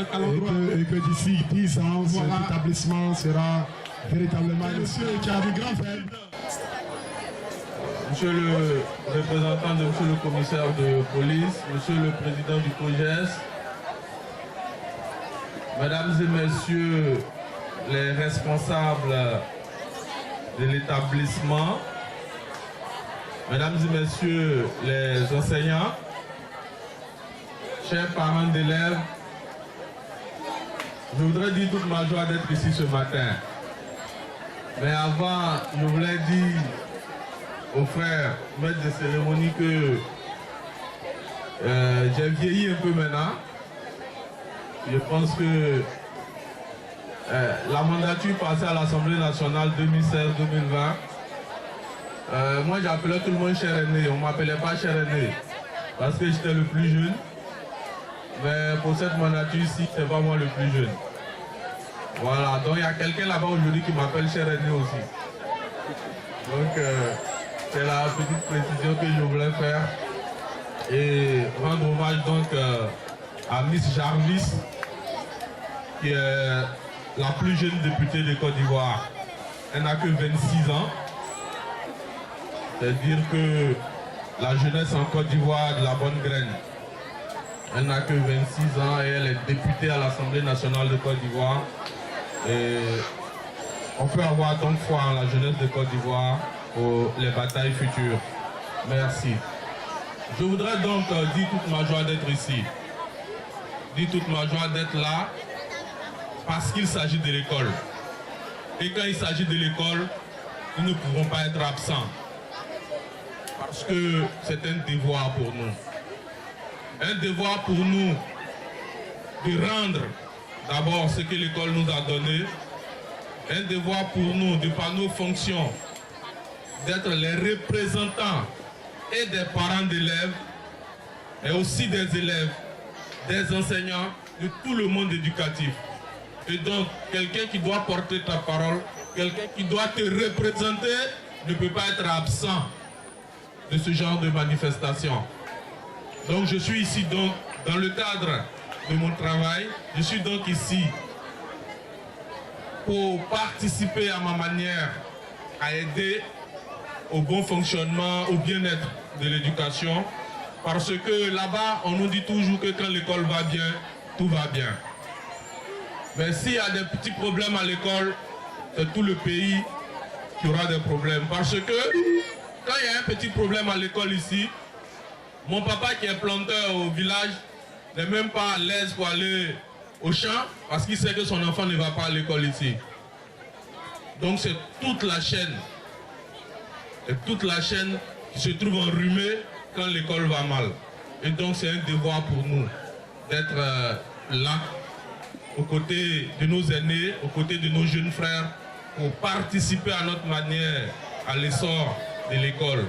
Et que d'ici 10 ans, cet établissement sera véritablement... Monsieur qui a du grand frère. Monsieur le représentant de monsieur le commissaire de police, monsieur le président du COJES, mesdames et messieurs les responsables de l'établissement, mesdames et messieurs les enseignants, chers parents d'élèves, je voudrais dire toute ma joie d'être ici ce matin. Mais avant, je voulais dire aux frères, maîtres de cérémonie, que j'ai vieilli un peu maintenant. Je pense que la mandature passée à l'Assemblée nationale 2016-2020, moi j'appelais tout le monde cher aîné, on ne m'appelait pas cher aîné parce que j'étais le plus jeune. Mais pour cette mandature-ci, c'est pas moi le plus jeune. Voilà, donc il y a quelqu'un là-bas aujourd'hui qui m'appelle cher aîné aussi. Donc c'est la petite précision que je voulais faire. Et rendre hommage donc à Miss Jarvis, qui est la plus jeune députée de Côte d'Ivoire. Elle n'a que 26 ans. C'est-à-dire que la jeunesse en Côte d'Ivoire a de la bonne graine. Elle n'a que 26 ans et elle est députée à l'Assemblée nationale de Côte d'Ivoire. Et on peut avoir donc foi en la jeunesse de Côte d'Ivoire pour les batailles futures. Merci. Je voudrais donc dire toute ma joie d'être ici. Dire toute ma joie d'être là parce qu'il s'agit de l'école. Et quand il s'agit de l'école, nous ne pouvons pas être absents. Parce que c'est un devoir pour nous. Un devoir pour nous de rendre d'abord ce que l'école nous a donné. Un devoir pour nous, de par nos fonctions, d'être les représentants et des parents d'élèves, et aussi des élèves, des enseignants, de tout le monde éducatif. Et donc, quelqu'un qui doit porter ta parole, quelqu'un qui doit te représenter, ne peut pas être absent de ce genre de manifestation. Donc je suis ici donc dans le cadre de mon travail. Je suis donc ici pour participer à ma manière à aider au bon fonctionnement, au bien-être de l'éducation. Parce que là-bas, on nous dit toujours que quand l'école va bien, tout va bien. Mais s'il y a des petits problèmes à l'école, c'est tout le pays qui aura des problèmes. Parce que quand il y a un petit problème à l'école ici, mon papa qui est planteur au village n'est même pas à l'aise pour aller au champ parce qu'il sait que son enfant ne va pas à l'école ici. Donc c'est toute la chaîne. Et toute la chaîne qui se trouve enrhumée quand l'école va mal. Et donc c'est un devoir pour nous d'être là, aux côtés de nos aînés, aux côtés de nos jeunes frères, pour participer à notre manière à l'essor de l'école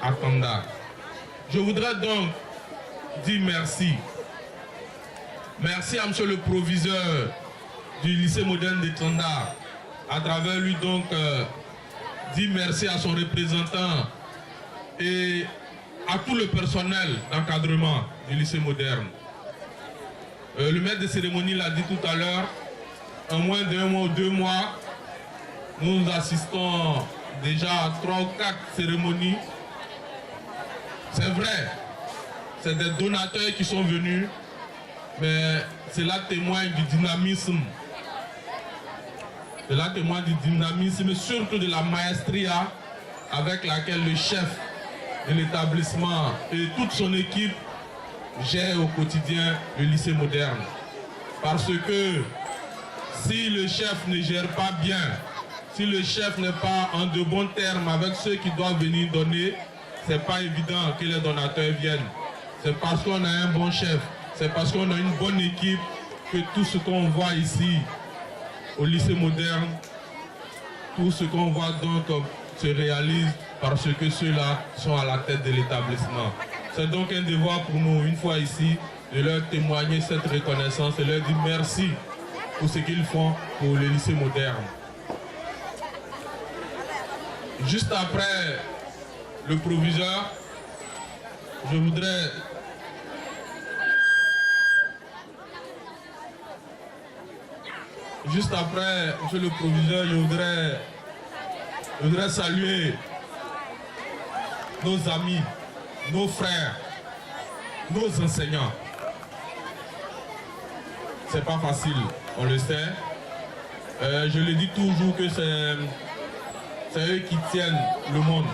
à Tanda. Je voudrais donc dire merci. Merci à monsieur le proviseur du lycée moderne de Tanda. À travers lui donc, dire merci à son représentant et à tout le personnel d'encadrement du lycée moderne. Le maître de cérémonie l'a dit tout à l'heure, en moins d'un mois ou 2 mois, nous assistons déjà à 3 ou 4 cérémonies. C'est vrai, c'est des donateurs qui sont venus, mais cela témoigne du dynamisme. Cela témoigne du dynamisme, surtout de la maestria avec laquelle le chef de l'établissement et toute son équipe gèrent au quotidien le lycée moderne. Parce que si le chef ne gère pas bien, si le chef n'est pas en de bons termes avec ceux qui doivent venir donner, c'est pas évident que les donateurs viennent. C'est parce qu'on a un bon chef, c'est parce qu'on a une bonne équipe que tout ce qu'on voit ici au lycée moderne, tout ce qu'on voit donc se réalise parce que ceux-là sont à la tête de l'établissement. C'est donc un devoir pour nous, une fois ici, de leur témoigner cette reconnaissance et leur dire merci pour ce qu'ils font pour le lycée moderne. Juste après le proviseur, je voudrais juste après, monsieur le proviseur, je voudrais saluer nos amis, nos frères, nos enseignants. C'est pas facile, on le sait. Je le dis toujours que c'est eux qui tiennent le monde.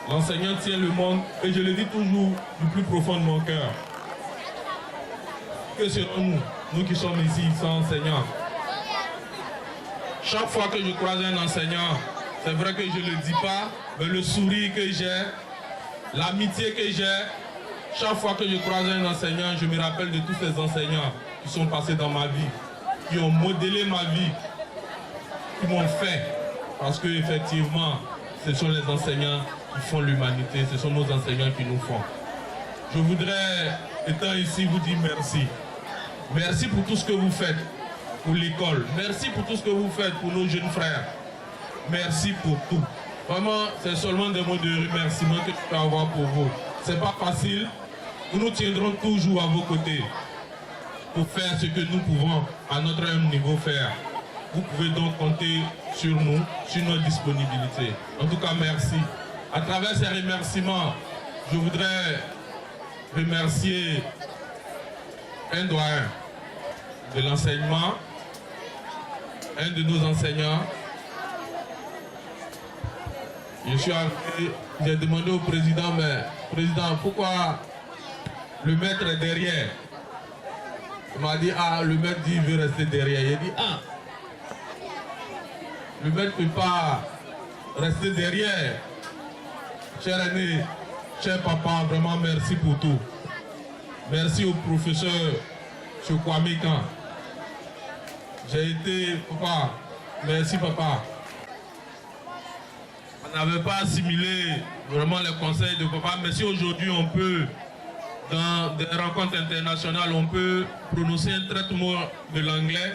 L'enseignant tient le monde et je le dis toujours du plus profond de mon cœur. Que serons-nous, nous qui sommes ici, sans enseignants? Chaque fois que je croise un enseignant, c'est vrai que je ne le dis pas, mais le sourire que j'ai, l'amitié que j'ai, chaque fois que je croise un enseignant, je me rappelle de tous ces enseignants qui sont passés dans ma vie, qui ont modélé ma vie, qui m'ont fait. Parce qu'effectivement, ce sont les enseignants qui font l'humanité, ce sont nos enseignants qui nous font. Je voudrais, étant ici, vous dire merci. Merci pour tout ce que vous faites pour l'école. Merci pour tout ce que vous faites pour nos jeunes frères. Merci pour tout. Vraiment, c'est seulement des mots de remerciement que je peux avoir pour vous. C'est pas facile. Nous nous tiendrons toujours à vos côtés pour faire ce que nous pouvons à notre niveau faire. Vous pouvez donc compter sur nous, sur notre disponibilité. En tout cas, merci. À travers ces remerciements, je voudrais remercier un doyen de l'enseignement, un de nos enseignants. Je suis arrivé, j'ai demandé au président, mais président, pourquoi le maître est derrière? Il m'a dit, ah, le maître dit, il veut rester derrière. Il a dit, ah, le maître ne peut pas rester derrière. Cher aîné, cher papa, vraiment merci pour tout. Merci au professeur Kwame Kan. J'ai été, papa, merci papa. On n'avait pas assimilé vraiment les conseils de papa, mais si aujourd'hui on peut, dans des rencontres internationales, on peut prononcer un traitement de l'anglais,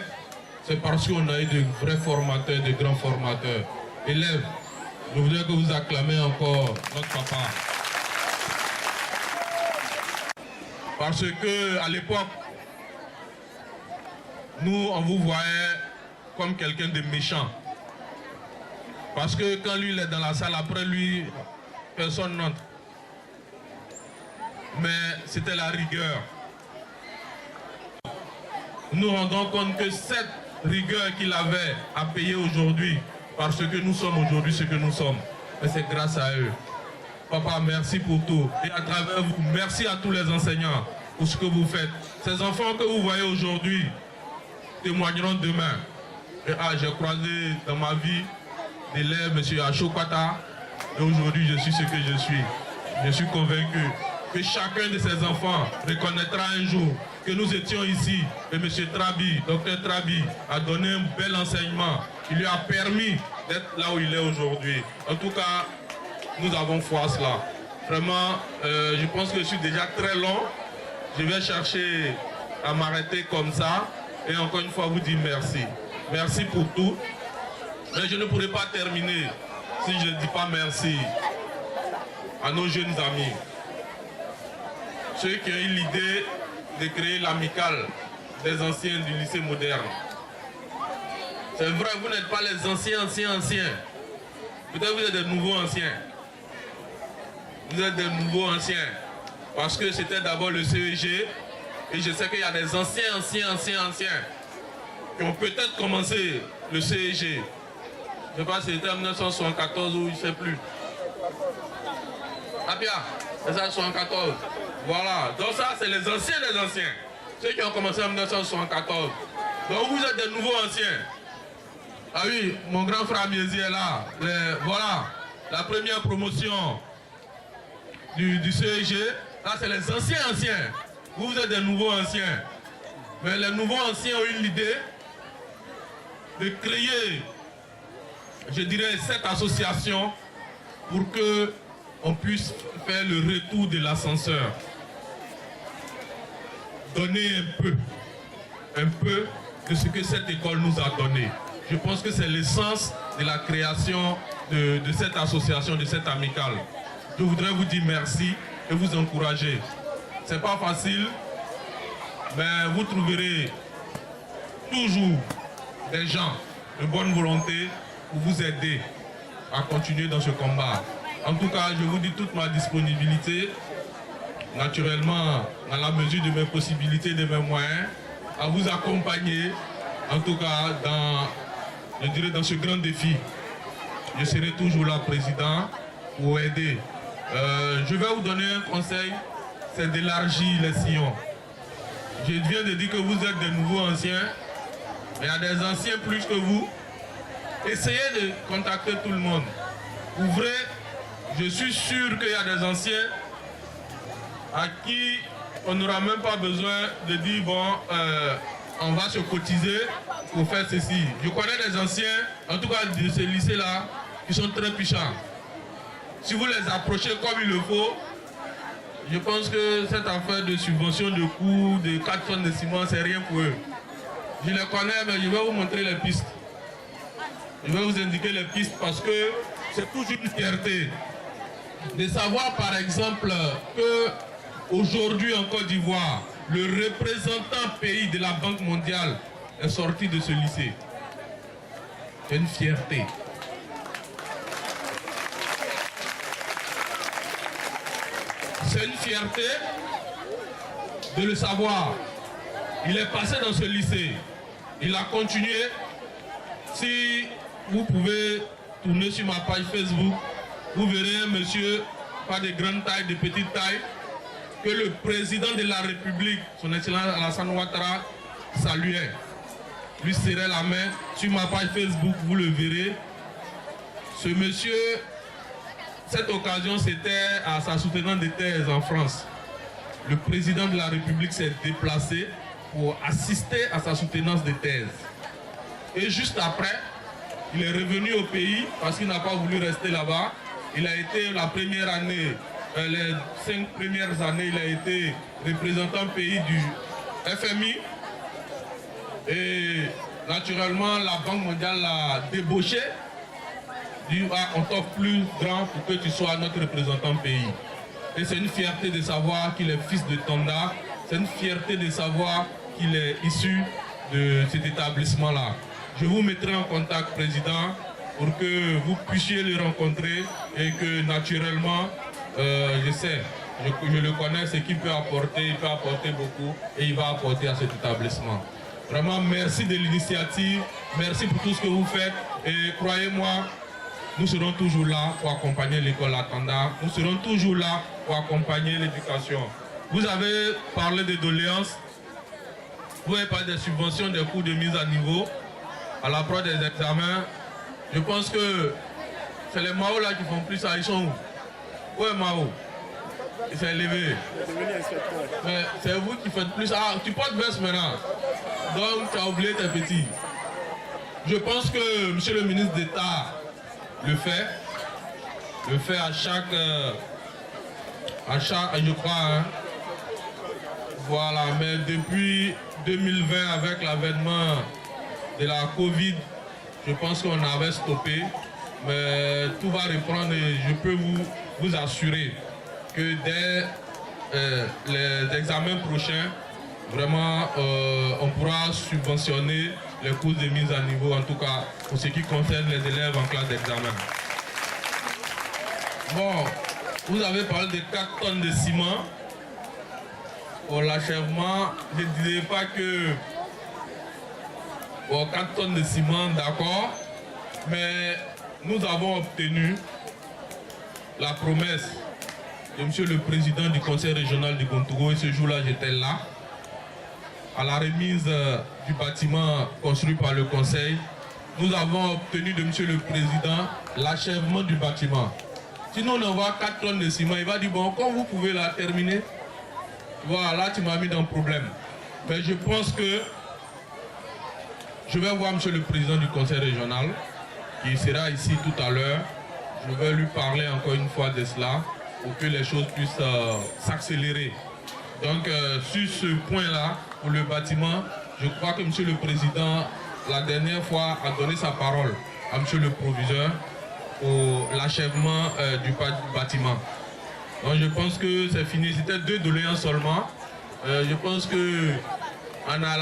c'est parce qu'on a eu de vrais formateurs, de grands formateurs. Élèves, je voudrais que vous acclamez encore notre papa. Parce que à l'époque, nous, on vous voyait comme quelqu'un de méchant. Parce que quand lui il est dans la salle, après lui, personne n'entre. Mais c'était la rigueur. Nous rendons compte que cette rigueur qu'il avait à payer aujourd'hui, parce que nous sommes aujourd'hui ce que nous sommes. Et c'est grâce à eux. Papa, merci pour tout. Et à travers vous, merci à tous les enseignants pour ce que vous faites. Ces enfants que vous voyez aujourd'hui témoigneront demain. Et j'ai croisé dans ma vie d'élèves, M. Achokata, et aujourd'hui je suis ce que je suis. Je suis convaincu que chacun de ces enfants reconnaîtra un jour que nous étions ici et M. Trabi, Dr Trabi, a donné un bel enseignement qui lui a permis d'être là où il est aujourd'hui. En tout cas, nous avons foi à cela. Vraiment, je pense que je suis déjà très long. Je vais chercher à m'arrêter comme ça et encore une fois vous dire merci. Merci pour tout. Mais je ne pourrai pas terminer si je ne dis pas merci à nos jeunes amis. Ceux qui ont eu l'idée de créer l'amicale des anciens du lycée moderne. C'est vrai, vous n'êtes pas les anciens. Peut-être vous êtes des nouveaux anciens. Vous êtes des nouveaux anciens. Parce que c'était d'abord le CEG. Et je sais qu'il y a des anciens qui ont peut-être commencé le CEG. Je ne sais pas si c'était en 1974 ou je ne sais plus. Ah bien, c'est ça, 1974. Voilà. Donc ça, c'est les anciens des anciens. Ceux qui ont commencé en 1974. Donc vous êtes des nouveaux anciens. Ah oui, mon grand frère Miezi est là. Voilà. La première promotion du CEG. Là, c'est les anciens. Vous êtes des nouveaux anciens. Mais les nouveaux anciens ont eu l'idée de créer, je dirais, cette association pour qu'on puisse faire le retour de l'ascenseur. Donner un peu de ce que cette école nous a donné. Je pense que c'est l'essence de la création de cette association, de cette amicale. Je voudrais vous dire merci et vous encourager. C'est pas facile, mais vous trouverez toujours des gens de bonne volonté pour vous aider à continuer dans ce combat. En tout cas, je vous dis toute ma disponibilité, naturellement, dans la mesure de mes possibilités, de mes moyens, à vous accompagner, en tout cas, dans ce grand défi. Je serai toujours là, président, pour aider. Je vais vous donner un conseil, c'est d'élargir les sillons. Je viens de dire que vous êtes des nouveaux anciens, il y a des anciens plus que vous. Essayez de contacter tout le monde. Ouvrez, je suis sûr qu'il y a des anciens à qui on n'aura même pas besoin de dire bon, on va se cotiser pour faire ceci. Je connais des anciens, en tout cas de ce lycée-là, qui sont très puissants. Si vous les approchez comme il le faut, je pense que cette affaire de subvention de coûts de 4 tonnes de ciment, c'est rien pour eux. Je les connais, mais je vais vous montrer les pistes. Je vais vous indiquer les pistes parce que c'est toujours une fierté de savoir par exemple que aujourd'hui en Côte d'Ivoire, le représentant pays de la Banque mondiale est sorti de ce lycée. C'est une fierté. C'est une fierté de le savoir. Il est passé dans ce lycée. Il a continué. Si vous pouvez tourner sur ma page Facebook, vous verrez un monsieur, pas de grande taille, de petite taille, que le président de la République, son Excellence Alassane Ouattara, saluait. Lui serrait la main. Sur ma page Facebook, vous le verrez. Ce monsieur, cette occasion, c'était à sa soutenance de thèse en France. Le président de la République s'est déplacé pour assister à sa soutenance de thèse. Et juste après, il est revenu au pays parce qu'il n'a pas voulu rester là-bas. Il a été la première année, les 5 premières années, il a été représentant pays du FMI. Et naturellement, la Banque mondiale l'a débauché. Dit, ah, on t'offre plus grand pour que tu sois notre représentant pays. Et c'est une fierté de savoir qu'il est fils de Tonda. C'est une fierté de savoir qu'il est issu de cet établissement-là. Je vous mettrai en contact, président, pour que vous puissiez le rencontrer et que naturellement, je sais, je le connais, ce qu'il peut apporter, il peut apporter beaucoup et il va apporter à cet établissement. Vraiment, merci de l'initiative, merci pour tout ce que vous faites et croyez-moi, nous serons toujours là pour accompagner l'école Atanda, nous serons toujours là pour accompagner l'éducation. Vous avez parlé des doléances, vous avez parlé des subventions, des coûts de mise à niveau, à l'approche des examens. Je pense que c'est les Mao là qui font plus ça, ils sont où? Où est Mao? Il s'est élevé. Mais c'est vous qui faites plus. Ah, tu portes veste maintenant. Donc tu as oublié tes petits. Je pense que monsieur le ministre d'État le fait à chaque je crois, hein. Voilà, mais depuis 2020 avec l'avènement de la Covid, je pense qu'on avait stoppé, mais tout va reprendre et je peux vous assurer que dès les examens prochains, vraiment, on pourra subventionner les coûts de mise à niveau, en tout cas pour ce qui concerne les élèves en classe d'examen. Bon, vous avez parlé de 4 tonnes de ciment. Pour l'achèvement, je ne disais pas que 4 tonnes de ciment, d'accord, mais nous avons obtenu la promesse de monsieur le président du conseil régional du Gontougo, et ce jour-là j'étais là, à la remise du bâtiment construit par le conseil. Nous avons obtenu de monsieur le président l'achèvement du bâtiment. Sinon on envoie 4 tonnes de ciment, il va dire bon, quand vous pouvez la terminer, voilà, là tu m'as mis dans le problème. Mais je pense que je vais voir monsieur le président du conseil régional, qui sera ici tout à l'heure. Je vais lui parler encore une fois de cela, pour que les choses puissent s'accélérer. Donc sur ce point-là, pour le bâtiment, je crois que monsieur le président, la dernière fois, a donné sa parole à monsieur le proviseur pour l'achèvement du bâtiment. Donc je pense que c'est fini. C'était 2 doléances seulement. Je pense que on a